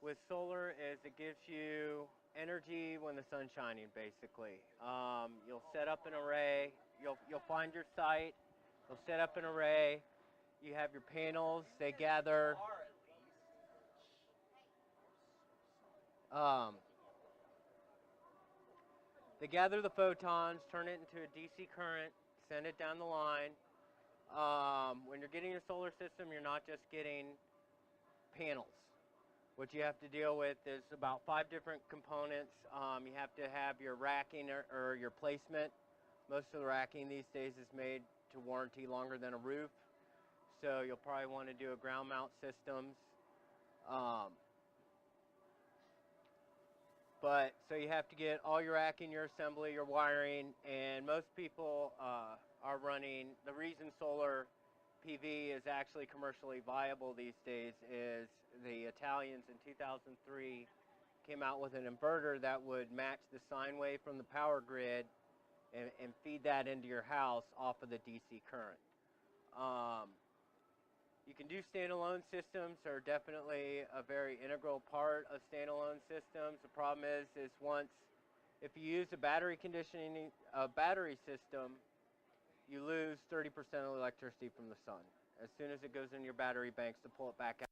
with solar is it gives you energy when the sun's shining, basically. You'll set up an array. You'll find your site. You'll set up an array. You have your panels. Um, they gather the photons, turn it into a DC current, send it down the line. When you're getting your solar system, you're not just getting panels. What you have to deal with is about 5 different components. You have to have your racking or your placement. Most of the racking these days is made to warranty longer than a roof. So you'll probably want to do a ground mount systems. But so you have to get all your racking, your assembly, your wiring, and most people are running. The reason solar PV is actually commercially viable these days is the Italians in 2003 came out with an inverter that would match the sine wave from the power grid and feed that into your house off of the DC current. You can do standalone systems, are definitely a very integral part of standalone systems. The problem is if you use a battery system, you lose 30% of the electricity from the sun. As soon as it goes in your battery banks to pull it back out,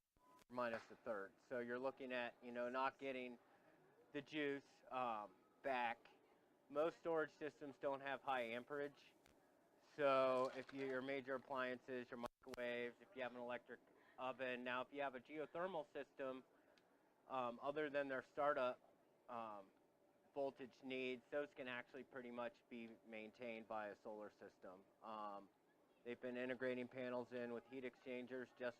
minus a third. So you're looking at, not getting the juice back. Most storage systems don't have high amperage. So if your major appliances, your microwaves, if you have an electric oven. Now, if you have a geothermal system, other than their startup voltage needs, those can actually pretty much be maintained by a solar system. They've been integrating panels in with heat exchangers so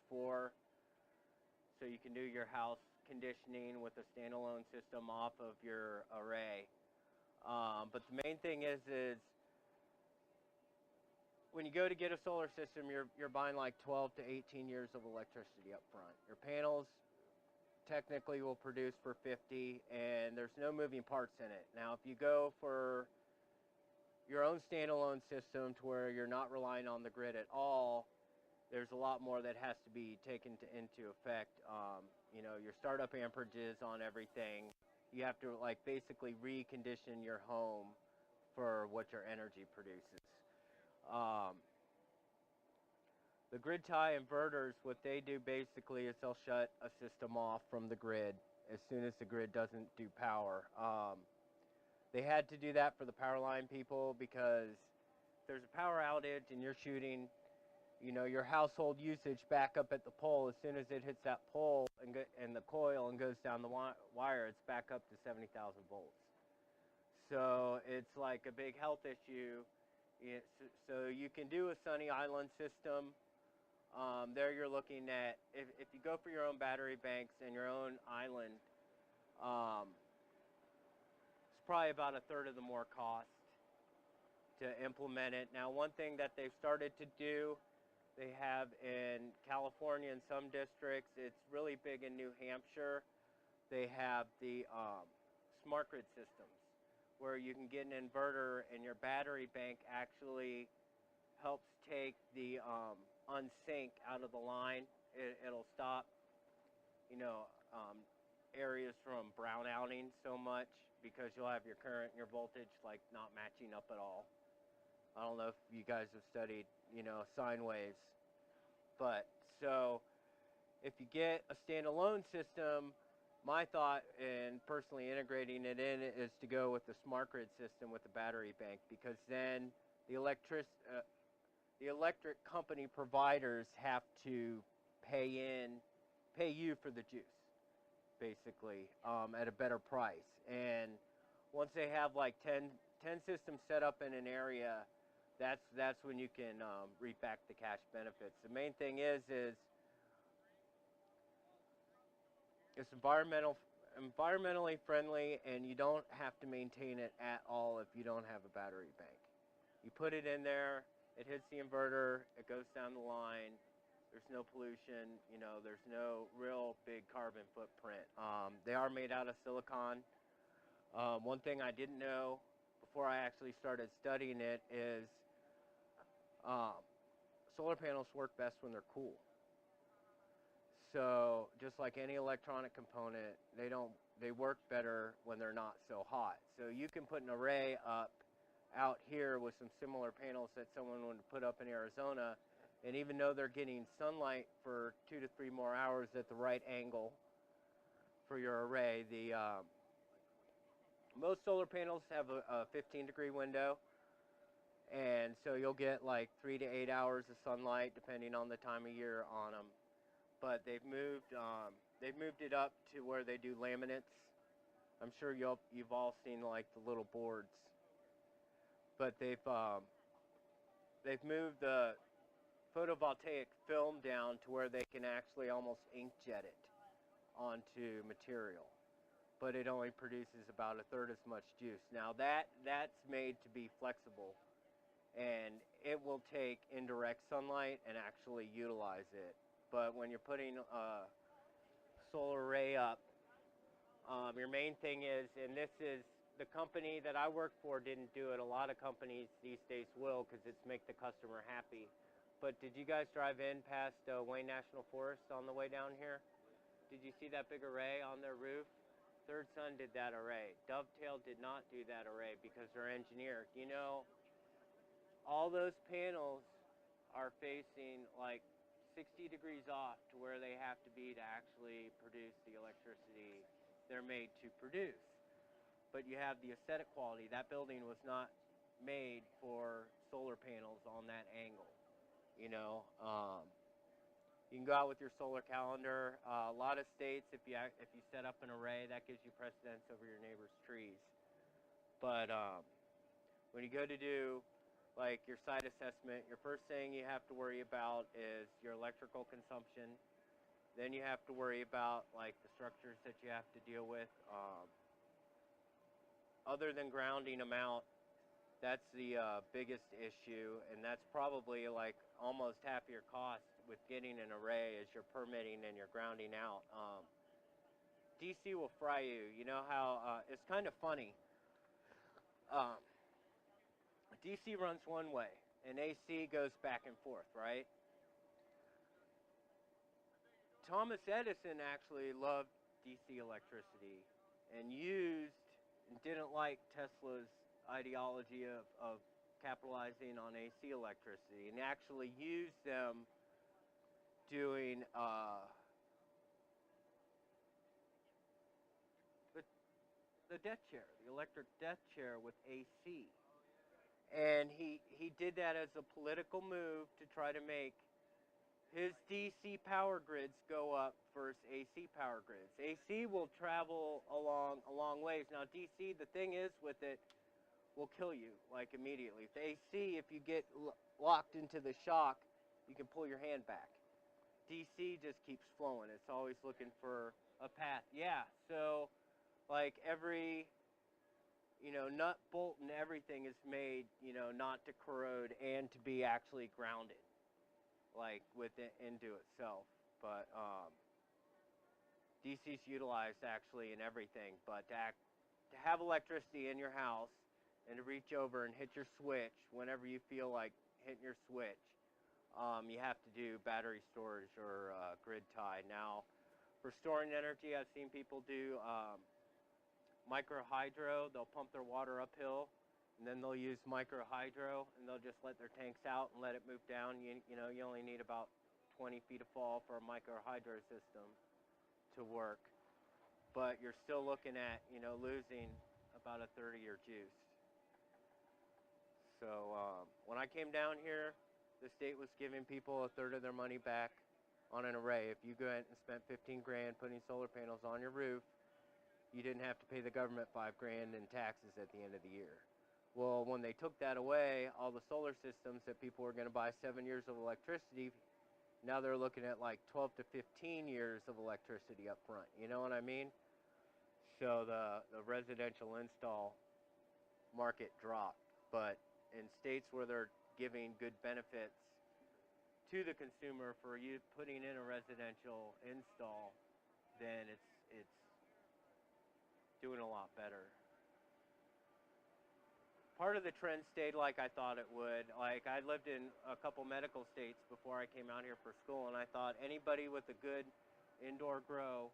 you can do your house conditioning with a standalone system off of your array. But the main thing is when you go to get a solar system, you're buying like 12 to 18 years of electricity up front. Your panels technically will produce for 50, and there's no moving parts in it. Now, if you go for your own standalone system to where you're not relying on the grid at all, there's a lot more that has to be taken into effect. Your startup amperages on everything. You have to basically recondition your home for what your energy produces. The grid tie inverters, what they do basically is they'll shut a system off from the grid as soon as the grid doesn't do power. They had to do that for the power line people because if there's a power outage and you're shooting, your household usage back up at the pole, as soon as it hits that pole and the coil and goes down the wire, it's back up to 70,000 volts. So it's like a big health issue. So you can do a sunny island system. There you're looking at, if you go for your own battery banks and your own island, it's probably about a third of the more cost to implement it. Now, one thing that they've started to do, they have in California in some districts, it's really big in New Hampshire, they have the smart grid systems where you can get an inverter and your battery bank actually helps take the unsync out of the line. It'll stop, areas from brownouting so much because you'll have your current and your voltage not matching up at all. I don't know if you guys have studied, sine waves. But so if you get a standalone system, my thought in personally integrating it in is to go with the smart grid system with the battery bank, because then the electric company providers have to pay you for the juice, basically, at a better price. And once they have 10 systems set up in an area, that's when you can reap back the cash benefits. The main thing is it's environmentally friendly, and you don't have to maintain it at all if you don't have a battery bank. You put it in there, it hits the inverter, it goes down the line. There's no pollution, there's no real big carbon footprint. They are made out of silicon. One thing I didn't know before I actually started studying it is solar panels work best when they're cool. So just like any electronic component, they work better when they're not so hot. So you can put an array up out here with some similar panels that someone would put up in Arizona, and even though they're getting sunlight for 2 to 3 more hours at the right angle for your array, the most solar panels have a 15-degree window, and so you'll get like 3 to 8 hours of sunlight depending on the time of year on them. But they've moved it up to where they do laminates. I'm sure you've all seen like the little boards, but they've moved the photovoltaic film down to where they can actually almost inkjet it onto material, but it only produces about a third as much juice. Now that's made to be flexible, and it will take indirect sunlight and actually utilize it. But when you're putting a solar array up, your main thing is, and this is the company that I work for didn't do it. A lot of companies these days will, because it's make the customer happy. But did you guys drive in past Wayne National Forest on the way down here? Did you see that big array on their roof? Third Sun did that array. Dovetail did not do that array because they're engineered. You know, all those panels are facing like 60 degrees off to where they have to be to actually produce the electricity they're made to produce. But you have the aesthetic quality. That building was not made for solar panels on that angle. You know, you can go out with your solar calendar. A lot of states, if you set up an array, that gives you precedence over your neighbor's trees. But when you go to do like your site assessment, your first thing you have to worry about is your electrical consumption. Then you have to worry about like the structures that you have to deal with. Other than grounding them out, that's the biggest issue, and that's probably like almost half your cost with getting an array is your permitting and your grounding out. DC will fry you. You know how it's kind of funny. DC runs one way, and AC goes back and forth, right? Thomas Edison actually loved DC electricity and didn't like Tesla's ideology of capitalizing on AC electricity, and actually used them doing the death chair, the electric death chair with AC. And he did that as a political move to try to make his DC power grids go up versus AC power grids. AC will travel a long ways. Now DC, the thing is with it, will kill you like immediately. With AC, if you get locked into the shock, you can pull your hand back. DC just keeps flowing. It's always looking for a path. Yeah, so like every, nut, bolt, and everything is made, not to corrode and to be actually grounded, like into itself. But DC's utilized actually in everything. But to have electricity in your house and to reach over and hit your switch whenever you feel like hitting your switch, you have to do battery storage or grid tie. Now, for storing energy, I've seen people do micro hydro. They'll pump their water uphill, and then they'll use micro hydro, and they'll just let their tanks out and let it move down. You only need about 20 feet of fall for a micro hydro system to work, but you're still looking at losing about a third of your juice. So when I came down here, the state was giving people a third of their money back on an array. If you go ahead and spent 15 grand putting solar panels on your roof, you didn't have to pay the government $5 grand in taxes at the end of the year. Well, when they took that away, all the solar systems that people were going to buy 7 years of electricity, now they're looking at like 12 to 15 years of electricity up front. You know what I mean? So the residential install market dropped. But in states where they're giving good benefits to the consumer for you putting in a residential install, then it's doing a lot better. Part of the trend stayed like I thought it would. Like, I lived in a couple medical states before I came out here for school, and I thought anybody with a good indoor grow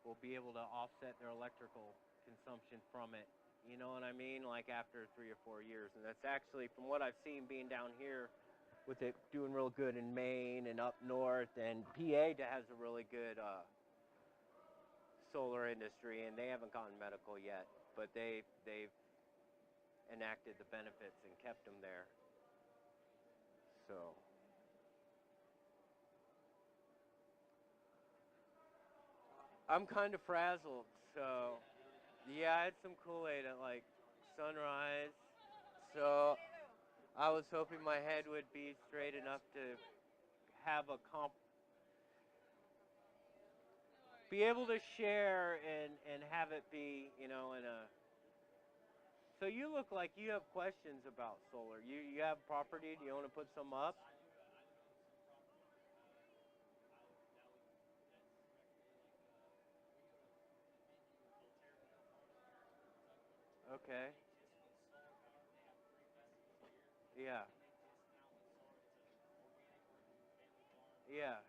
will be able to offset their electrical consumption from it. You know what I mean? Like after 3 or 4 years. And that's actually, from what I've seen being down here, with it doing real good in Maine and up north, and PA has a really good solar industry, and they haven't gone medical yet, but they've enacted the benefits and kept them there. So I'm kind of frazzled. So yeah, I had some Kool-Aid at like sunrise. So I was hoping my head would be straight enough to have a be able to share and have it be, you know, in a. So you look like you have questions about solar. You have property. Do you want to put some up? Okay. Yeah. Yeah.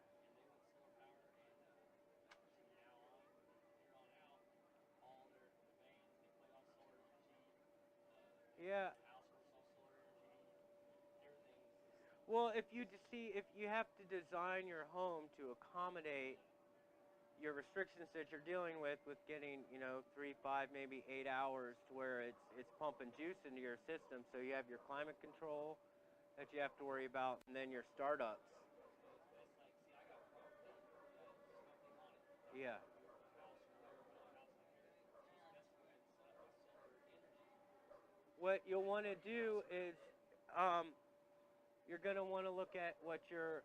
Yeah. Well, if you see, if you have to design your home to accommodate your restrictions that you're dealing with getting, you know, 3, 5, maybe 8 hours to where it's pumping juice into your system. So you have your climate control that you have to worry about, and then your startups. Yeah. What you'll want to do is, um, you're going to want to look at what your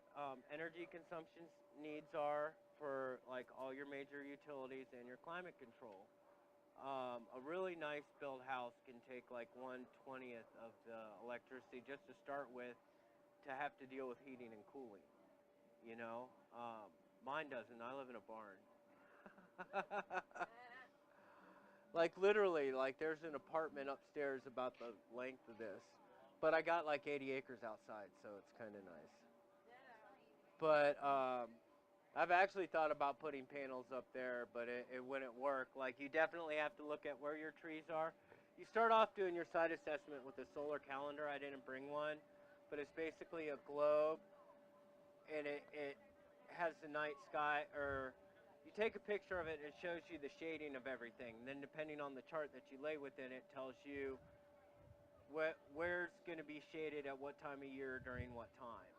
energy consumption needs are for like all your major utilities and your climate control. A really nice built house can take like 1/20th of the electricity just to start with to have to deal with heating and cooling. You know, mine doesn't. I live in a barn. Like literally, like there's an apartment upstairs about the length of this, but I got like 80 acres outside, so it's kind of nice. But I've actually thought about putting panels up there, but it wouldn't work. Like you definitely have to look at where your trees are. You start off doing your site assessment with a solar calendar. I didn't bring one, but it's basically a globe, and it has the night sky, or you take a picture of it and it shows you the shading of everything. And then depending on the chart that you lay within it tells you where's going to be shaded at what time of year during what time.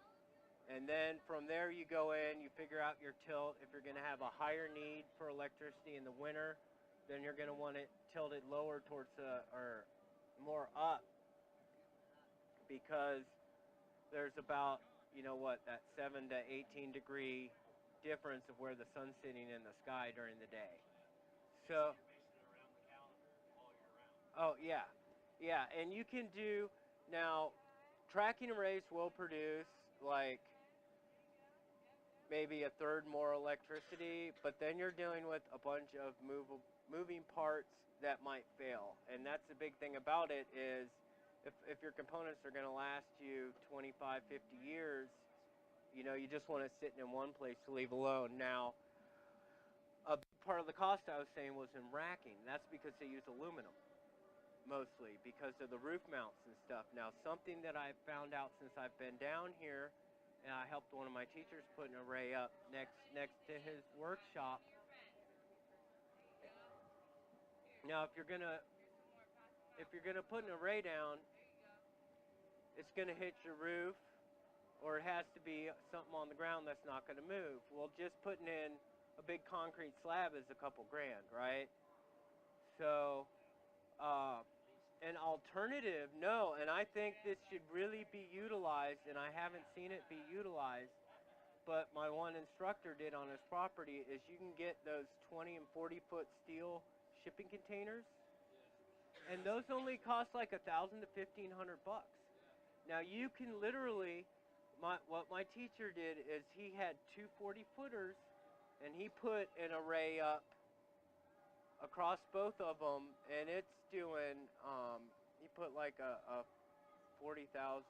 And then from there you go in, you figure out your tilt. If you're going to have a higher need for electricity in the winter, then you're going to want it tilted lower towards or more up, because there's about, you know what, that 7 to 18 degree difference of where the sun's sitting in the sky during the day. So, oh yeah, yeah, and you can do now. Tracking arrays will produce like maybe a third more electricity, but then you're dealing with a bunch of moving parts that might fail. And that's the big thing about it is if your components are going to last you 25, 50 years, you know, you just want it sitting in one place to leave alone. Now, a big part of the cost I was saying was in racking. That's because they use aluminum mostly because of the roof mounts and stuff. Now, something that I've found out since I've been down here, and I helped one of my teachers put an array up next to his workshop. Now, if you're gonna put an array down, it's gonna hit your roof, or it has to be something on the ground that's not gonna move. Well, just putting in a big concrete slab is a couple grand, right? So, an alternative, no, and I think this should really be utilized, and I haven't seen it be utilized, but my one instructor did on his property, is you can get those 20 and 40-foot steel shipping containers, and those only cost like $1,000 to $1,500. Now you can literally, what my teacher did is he had two 40-footers, and he put an array up across both of them, and it's doing, he put like a 40,000,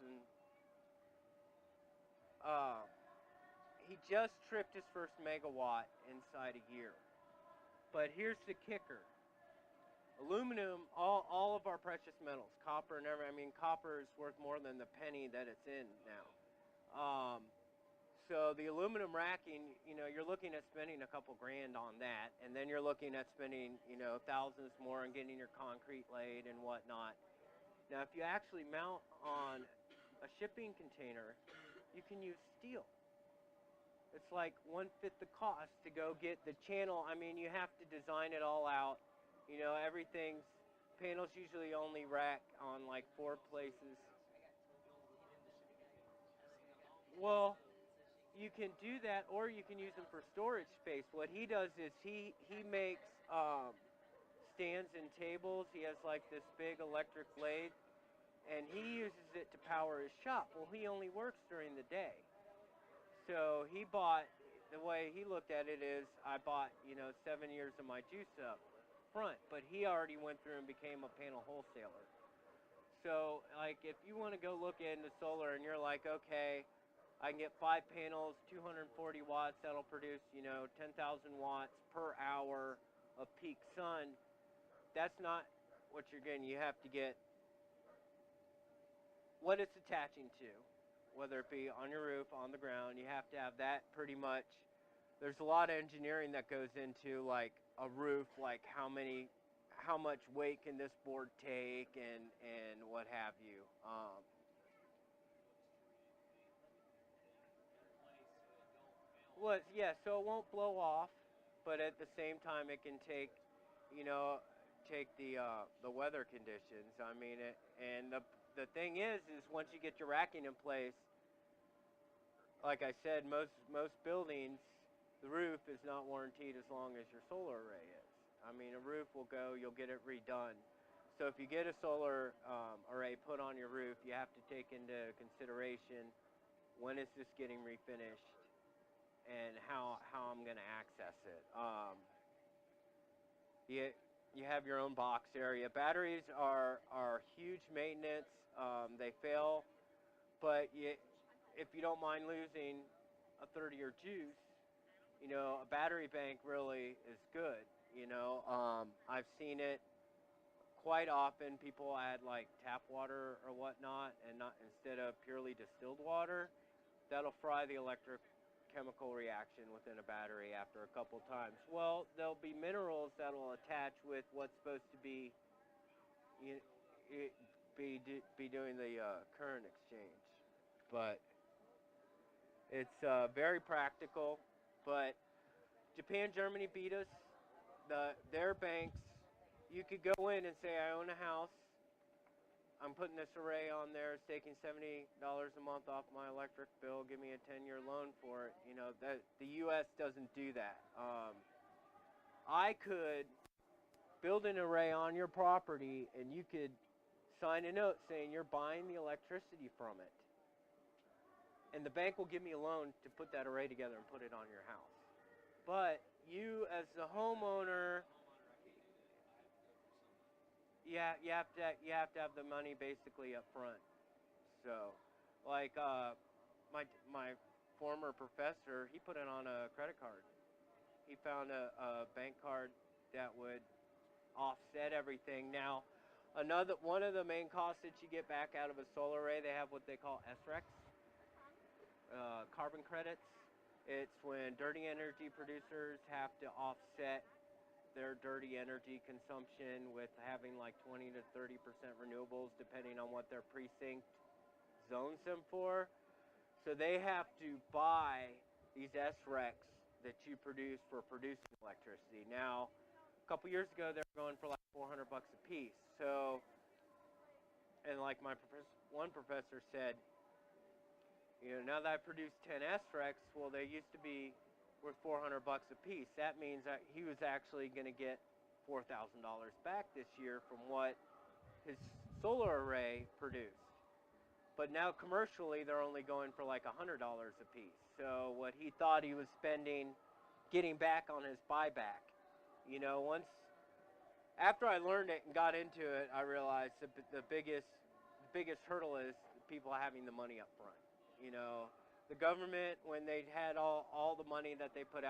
he just tripped his first megawatt inside a year. But here's the kicker. Aluminum, all of our precious metals, copper and everything. I mean, copper is worth more than the penny that it's in now. So the aluminum racking, you're looking at spending a couple grand on that, and then you're looking at spending, thousands more on getting your concrete laid and whatnot. Now, if you actually mount on a shipping container, you can use steel. It's like 1/5 the cost to go get the channel. I mean, you have to design it all out. Everything's, panels usually only rack on like 4 places. Well, you can do that, or you can use them for storage space. What he does is he makes stands and tables. He has like this big electric lathe, and he uses it to power his shop. Well, he only works during the day. So he bought, the way he looked at it is, I bought, 7 years of my juice up front, but he already went through and became a panel wholesaler. So, like, if you want to go look into solar and you're like, okay, I can get 5 panels, 240 watts, that'll produce, 10,000 watts per hour of peak sun, that's not what you're getting. You have to get what it's attaching to, whether it be on your roof, on the ground. You have to have that pretty much. There's a lot of engineering that goes into like a roof, like how much weight can this board take, and what have you. Well, yeah, so it won't blow off, but at the same time, it can take the weather conditions. I mean, and the thing is once you get your racking in place, like I said, most buildings, the roof is not warranted as long as your solar array is. I mean, a roof will go, you'll get it redone. So if you get a solar array put on your roof, you have to take into consideration when is this getting refinished and how I'm going to access it. You have your own box area. Batteries are huge maintenance. They fail, but if you don't mind losing a third of your juice, a battery bank really is good. I've seen it quite often. People add like tap water or whatnot, and not instead of purely distilled water. That'll fry the electrochemical reaction within a battery after a couple times. Well, there'll be minerals that will attach with what's supposed to be be doing the current exchange, but it's very practical. But Japan, Germany beat us. Their banks, you could go in and say, I own a house. I'm putting this array on there. It's taking $70 a month off my electric bill. Give me a 10-year loan for it. The U.S. doesn't do that. I could build an array on your property, and you could sign a note saying you're buying the electricity from it. And the bank will give me a loan to put that array together and put it on your house. But you, as the homeowner, you have to have the money basically up front. So, like my former professor, he put it on a credit card. He found a bank card that would offset everything. Now, one of the main costs that you get back out of a solar array, they have what they call SRECs, carbon credits. It's when dirty energy producers have to offset their dirty energy consumption with having like 20 to 30% renewables, depending on what their precinct zones them for. So they have to buy these SRECs that you produce for producing electricity. Now, a couple years ago, they were going for like $400 a piece. So, and like one professor said, now that I produce 10 SRECs, well, they used to be worth $400 a piece. That means that he was actually going to get $4,000 back this year from what his solar array produced. But now commercially, they're only going for like $100 a piece. So what he thought he was spending, getting back on his buyback. After I learned it and got into it, I realized the biggest hurdle is people having the money up front. the government, when they had all the money that they put out